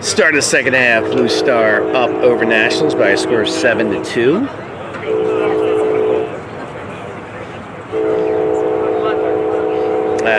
Start of the second half, Blue Star up over Nationals by a score of 7-2.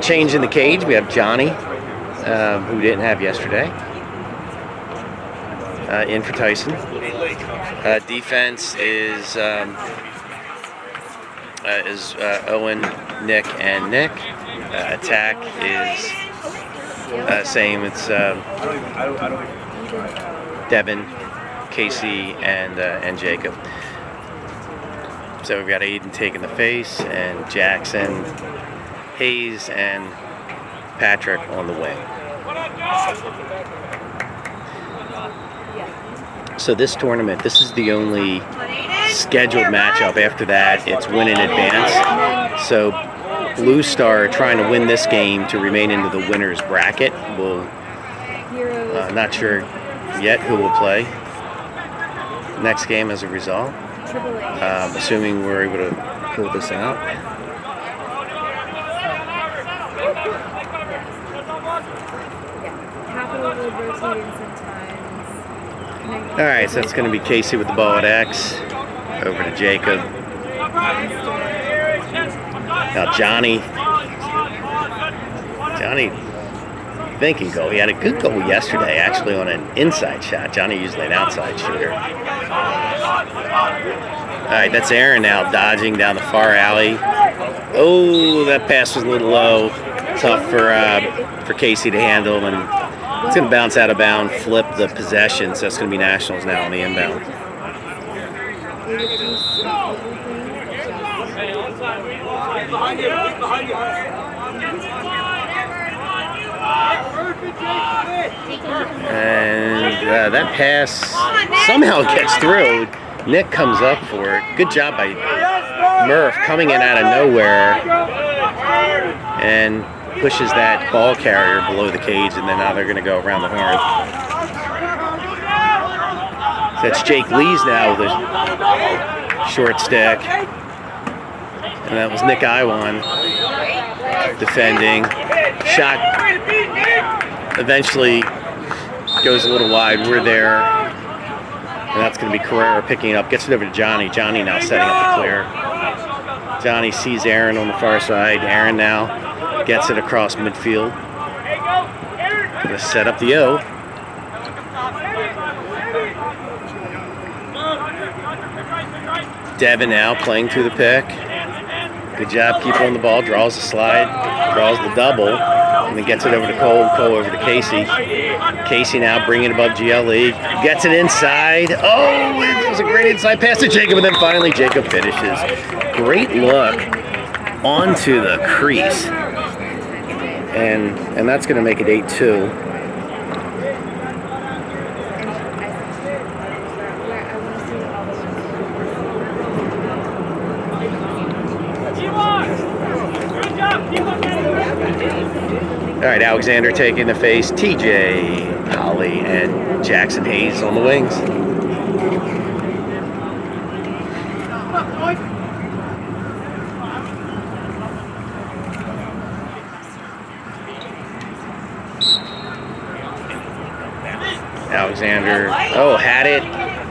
Change in the cage, we have Johnny, who we didn't have yesterday, in for Tyson. Defense is Owen, Nick, and Nick. Attack is same. It's Devin, Casey, and Jacob. So we've got Aiden taking the face, and Jackson, Hayes, and Patrick on the wing. So this tournament, this is the only scheduled matchup. After that, it's win in advance. So Blue Star trying to win this game to remain into the winner's bracket. We'll not sure yet who will play next game as a result. Assuming we're able to pull this out. All right, so that's going to be Casey with the ball at X. Over to Jacob. Now Johnny thinking goal. He had a good goal yesterday, actually, on an inside shot. Johnny usually an outside shooter. All right, that's Aaron now dodging down the far alley. Oh, that pass was a little low. Tough for Casey to handle, and it's going to bounce out of bounds, flip the possession, so it's going to be Nationals now on the inbound. And that pass somehow gets through. Nick comes up for it. Good job by Murph coming in out of nowhere and pushes that ball carrier below the cage, and then now they're going to go around the horn. So that's Jake Lees now with a short stick. And that was Nick Iwan defending. Shot eventually goes a little wide. We're there. And that's going to be Carrera picking it up. Gets it over to Johnny. Johnny now setting up the clear. Johnny sees Aaron on the far side. Aaron now gets it across midfield. Going to set up the O. Devin now playing through the pick. Good job keeping on the ball. Draws the slide. Draws the double. And then gets it over to Cole. Cole over to Casey. Casey now bringing it above GLE. Gets it inside. Oh, it was a great inside pass to Jacob. And then finally Jacob finishes. Great look onto the crease. And that's going to make it 8-2. All right, Alexander taking the face, TJ, Holly, and Jackson Hayes on the wings. Alexander, had it.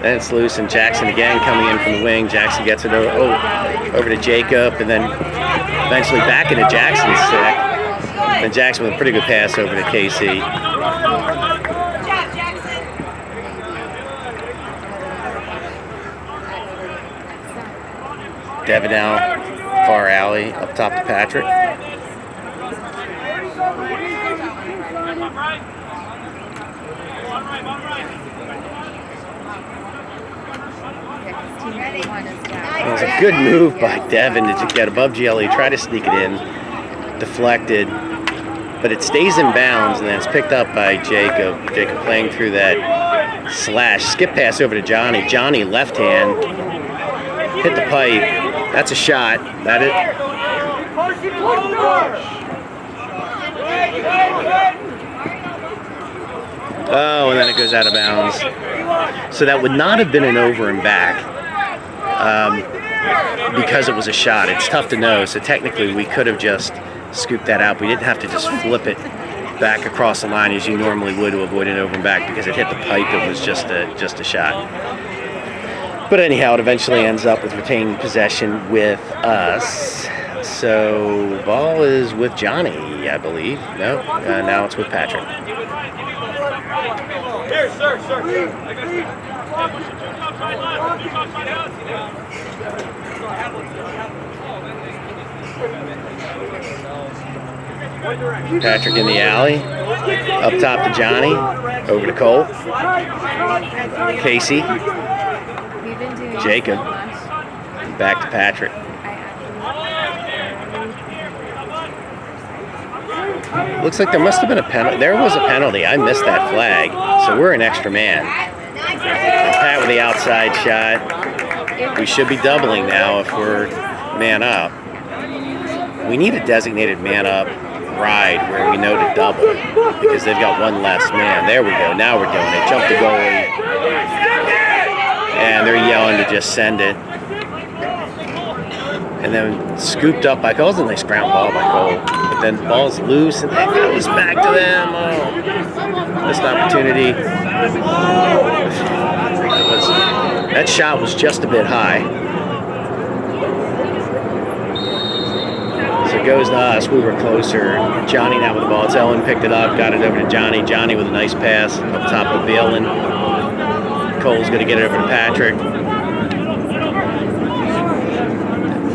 Then it's loose, and Jackson again coming in from the wing. Jackson gets it over to Jacob, and then eventually back into Jackson's stick. And Jackson with a pretty good pass over to Casey. Devin now, far alley, up top to Patrick. It was a good move by Devin to get above GLE, try to sneak it in, deflected, but it stays in bounds, and then it's picked up by Jacob. Jacob playing through that slash, skip pass over to Johnny. Johnny left hand, hit the pipe. That's a shot. That it. Oh, and then it goes out of bounds. So that would not have been an over and back. Because it was a shot. It's tough to know, so technically we could have just scooped that out. We didn't have to just flip it back across the line as you normally would to avoid an over and back because it hit the pipe. It was just a shot. But anyhow, it eventually ends up with retaining possession with us. So ball is with Johnny, I believe. No, now it's with Patrick. Here, sir. Patrick in the alley. Up top to Johnny. Over to Cole. Casey. Jacob. Back to Patrick. Looks like there must have been a penalty. There was a penalty. I missed that flag. So we're an extra man. And Pat with the outside shot. We should be doubling now if we're man up. We need a designated man up ride where we know to double because they've got one less man. There we go. Now we're doing it. Jump the goalie. And they're yelling to just send it. And then scooped up by Cole. It was a nice ground ball by Cole. But then the ball's loose and it goes back to them. Oh, missed opportunity. That shot was just a bit high. So it goes to us. We were closer. Johnny now with the ball. It's Ellen picked it up, got it over to Johnny. Johnny with a nice pass up top of Balin. Cole's going to get it over to Patrick.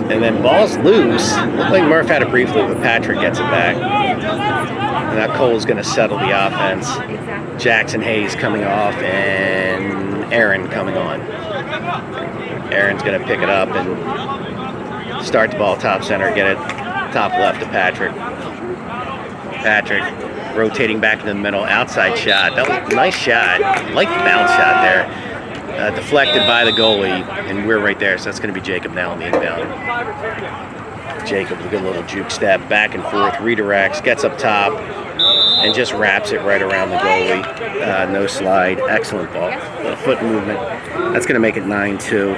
And then ball's loose. Looked like Murph had it briefly, but Patrick gets it back. And now Cole's going to settle the offense. Jackson Hayes coming off and Aaron coming on. Aaron's going to pick it up and start the ball top center, get it top left to Patrick. Patrick rotating back into the middle, outside shot. That was a nice shot. I like the bounce shot there. Deflected by the goalie, and we're right there, so that's going to be Jacob now on the inbound. Jacob with a good little juke step, back and forth, redirects, gets up top, and just wraps it right around the goalie. No slide, excellent ball. Little foot movement. That's going to make it 9-2.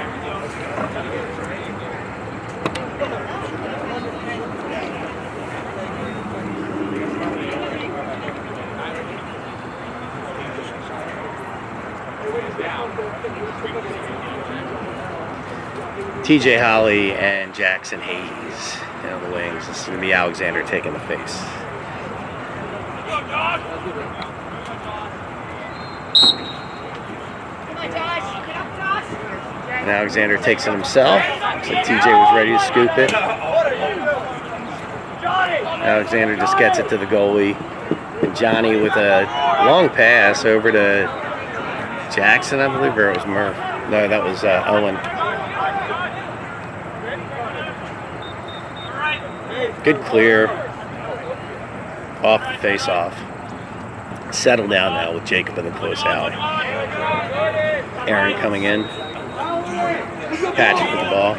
TJ Holly and Jackson Hayes in the wings. This is going to be Alexander taking the face. And Alexander takes it himself. Looks like TJ was ready to scoop it. Alexander just gets it to the goalie. And Johnny with a long pass over to Jackson, I believe, or it was Murph. No, that was Owen. Good clear off the face-off. Settle down now with Jacob in the close alley. Aaron coming in. Patrick with the ball.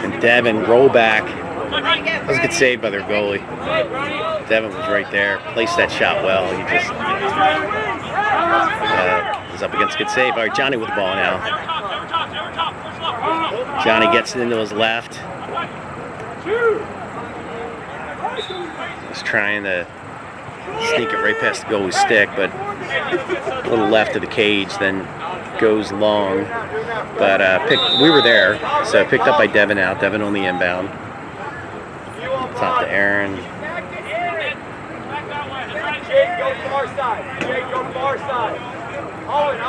And Devin roll back. That was a good save by their goalie. Devin was right there. Placed that shot well. He just was up against a good save. All right, Johnny with the ball now. Johnny gets it into his left. He's trying to sneak it right past the goalie's stick, but a little left of the cage, then goes long. But we were there, so picked up by Devin out. Devin on the inbound. Top to Aaron.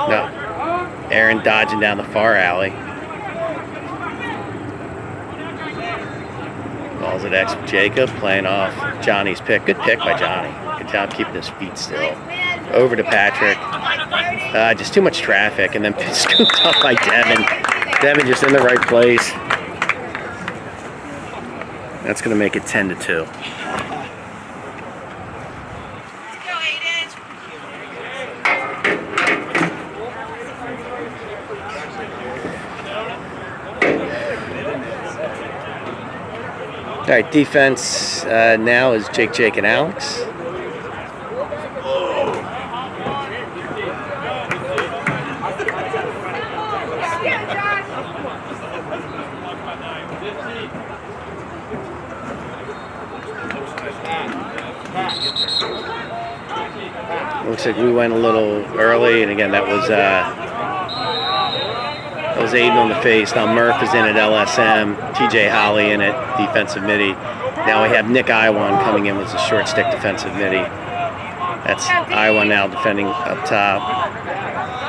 No. Aaron dodging down the far alley. Balls at X with Jacob, playing off Johnny's pick. Good pick by Johnny. Good job keeping his feet still. Over to Patrick. Just too much traffic, and then scooped up by Devin. Devin just in the right place. That's going to make it 10-2. All right, defense now is Jake, and Alex. Looks like we went a little early, and again, that was Aiden on the face. Now Murph is in at LSM, TJ Holly in at defensive midi. Now we have Nick Iwan coming in with a short stick defensive midi. That's Iwan now defending up top.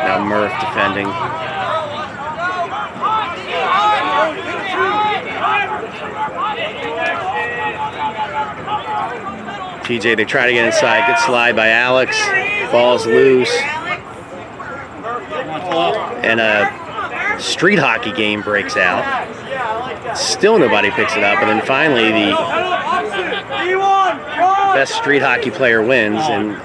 Now Murph defending. TJ, they try to get inside. Good slide by Alex. Ball's loose. And a street hockey game breaks out. Still nobody picks it up. And then finally the best street hockey player wins. And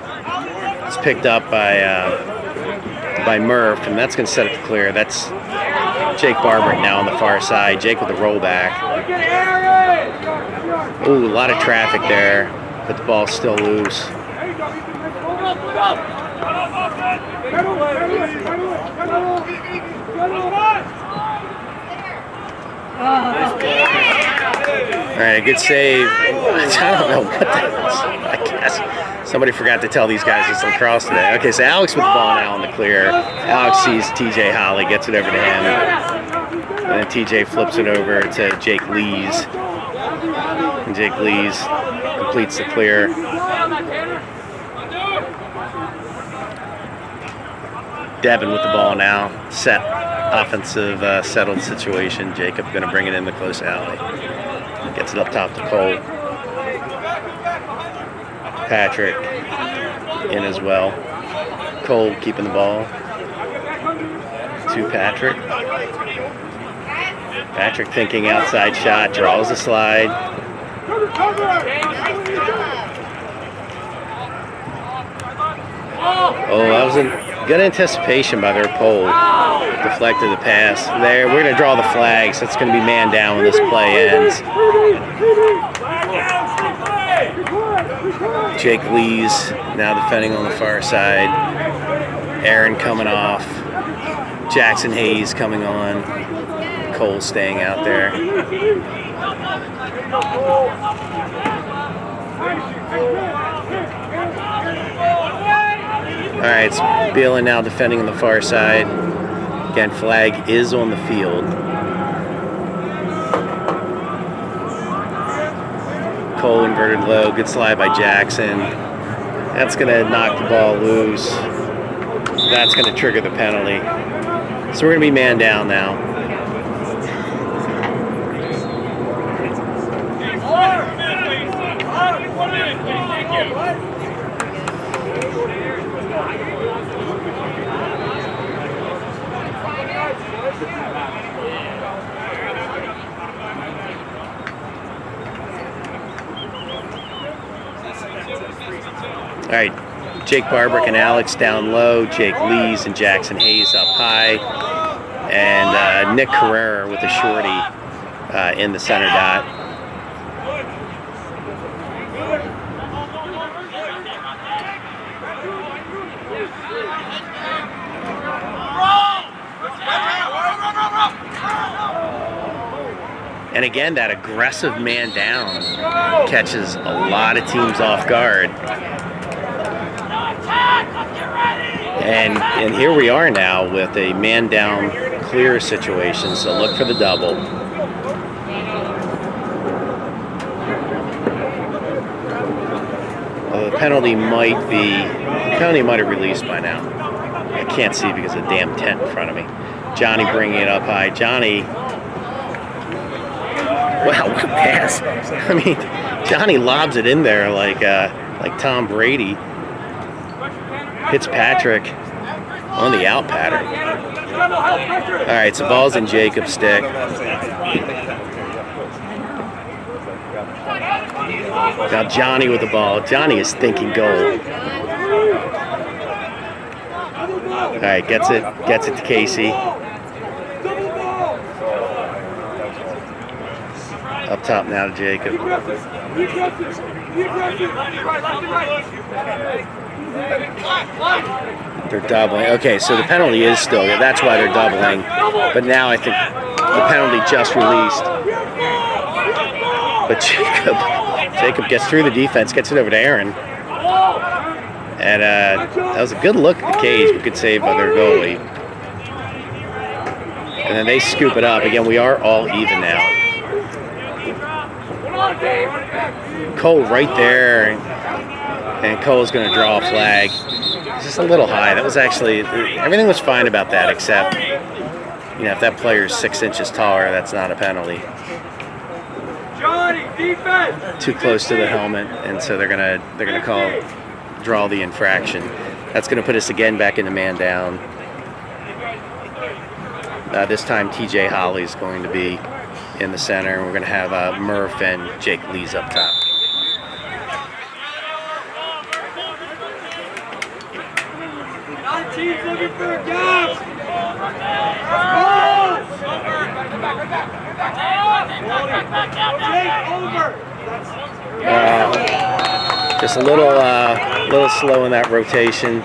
it's picked up by Murph. And that's going to set it to clear. That's Jake Barbrick now on the far side. Jake with the rollback. Ooh, a lot of traffic there. But the ball's still loose. Alright, good save. I don't know what that was. I guess somebody forgot to tell these guys it's lacrosse today. Okay, so Alex with the ball now in the clear. Alex sees TJ Holly, gets it over to him. And then TJ flips it over to Jake Lees. And Jake Lees completes the clear. Devin with the ball now. Set offensive settled situation. Jacob going to bring it in the close alley. Gets it up top to Cole. Patrick in as well. Cole keeping the ball. To Patrick. Patrick thinking outside shot. Draws the slide. Oh, that was a good anticipation by their pole. Deflected the pass. There, we're going to draw the flag, so it's going to be man down when this play ends. Jake Lees now defending on the far side. Aaron coming off. Jackson Hayes coming on. Cole staying out there. All right, it's Beelan now defending on the far side. Again, flag is on the field. Cole inverted low, good slide by Jackson. That's gonna knock the ball loose. That's gonna trigger the penalty. So we're gonna be man down now. All right, Jake Barbrick and Alex down low, Jake Lees and Jackson Hayes up high, and Nick Carrera with a shorty in the center dot. And again, that aggressive man down catches a lot of teams off guard. And here we are now with a man down clear situation, so look for the double. Well, the penalty might have released by now. I can't see because of the damn tent in front of me. Johnny bringing it up high. Johnny, wow, what a pass. I mean, Johnny lobs it in there like Tom Brady. Hits Patrick on the out pattern. All right, so ball's in Jacob's stick. Now Johnny with the ball. Johnny is thinking goal. All right, gets it to Casey. Up top now to Jacob. They're doubling. Okay, so the penalty is still there. That's why they're doubling. But now I think the penalty just released. But Jacob gets through the defense, gets it over to Aaron. And that was a good look at the cage, but good save by their goalie. And then they scoop it up. Again, we are all even now. Cole right there. And Cole's going to draw a flag. It's just a little high. That was actually, everything was fine about that, except, you know, if that player's 6 inches taller, that's not a penalty. Too close to the helmet, and so they're gonna draw the infraction. That's gonna put us again back in the man down. This time TJ Holly's going to be in the center, and we're gonna have Murph and Jake Lees up top. Team's looking for a gap. Just a little slow in that rotation.